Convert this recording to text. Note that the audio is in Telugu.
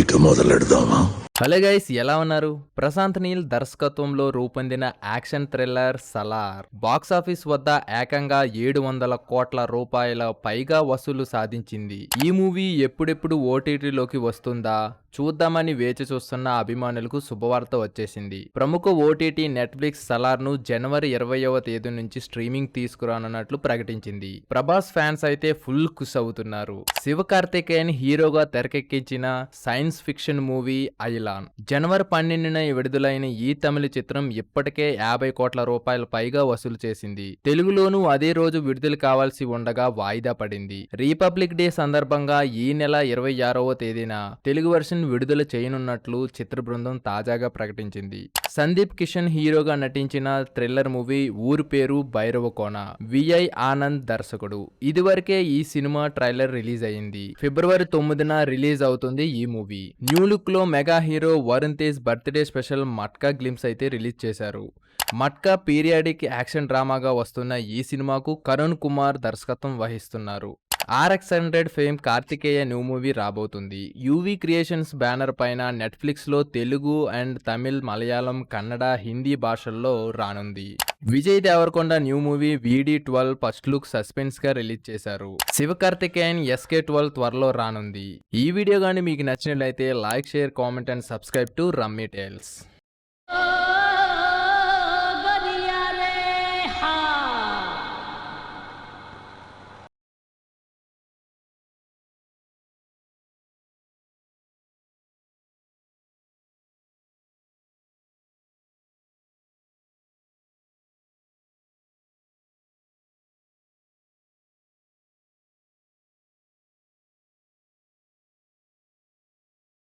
ఇక మొదలెడదామా? హలో గైస్, ఎలా ఉన్నారు? ప్రశాంత్ నీల్ దర్శకత్వంలో రూపొందిన యాక్షన్ థ్రిల్లర్ సలార్ బాక్సాఫీస్ వద్ద ఏకంగా 700 కోట్ల రూపాయల పైగా వసూలు సాధించింది. ఈ మూవీ ఎప్పుడెప్పుడు ఓటీటీలోకి వస్తుందా చూద్దామని వేచి చూస్తున్న అభిమానులకు శుభవార్త వచ్చేసింది. ప్రముఖ ఓటీటీ నెట్ఫ్లిక్స్ సలార్ ను జనవరి 20వ తేదీ నుంచి స్ట్రీమింగ్ తీసుకురానున్నట్లు ప్రకటించింది. ప్రభాస్ ఫ్యాన్స్ అయితే ఫుల్ ఖుష్ అవుతున్నారు. శివకార్తికేయన్ హీరోగా తెరకెక్కించిన సైన్స్ ఫిక్షన్ మూవీ ఐలాన్ జనవరి 12న విడుదలైన ఈ తమిళ చిత్రం ఇప్పటికే 50 కోట్ల రూపాయల పైగా వసూలు చేసింది. తెలుగులోనూ అదే రోజు విడుదల కావాల్సి ఉండగా వాయిదా పడింది. రిపబ్లిక్ డే సందర్భంగా ఈ నెల 26వ తేదీన తెలుగు వెర్షన్ విడుదల చేయనున్నట్లు చిత్ర బృందం తాజాగా ప్రకటించింది. సందీప్ కిషన్ హీరోగా నటించిన థ్రిల్లర్ మూవీ ఊరు పేరు భైరవకోన. విఐ ఆనంద్ దర్శకుడు. ఇదివరకే ఈ సినిమా ట్రైలర్ రిలీజ్ అయింది. ఫిబ్రవరి 9న రిలీజ్ అవుతుంది ఈ మూవీ. న్యూ లుక్ లో mega hero Varun Tej birthday special matka glimpse అయితే రిలీజ్ చేశారు. మట్కా పీరియాడిక్ యాక్షన్ డ్రామాగా వస్తున్న ఈ సినిమాకు కరుణ్ కుమార్ దర్శకత్వం వహిస్తున్నారు. RX100 fame Karthikeya new movie రాబోతుంది. యూవీ క్రియేషన్స్ బ్యానర్ పైన నెట్ఫ్లిక్స్ లో తెలుగు అండ్ తమిళ్, మలయాళం, కన్నడ, హిందీ భాషల్లో రానుంది. Vijay Deverakonda new movie VD12 first look suspense గా రిలీజ్ చేశారు. శివకార్తికేయన్ SK12 త్వరలో రానుంది. ఈ వీడియో గానీ మీకు నచ్చినట్లయితే like, share, comment and subscribe to Rummy tiles.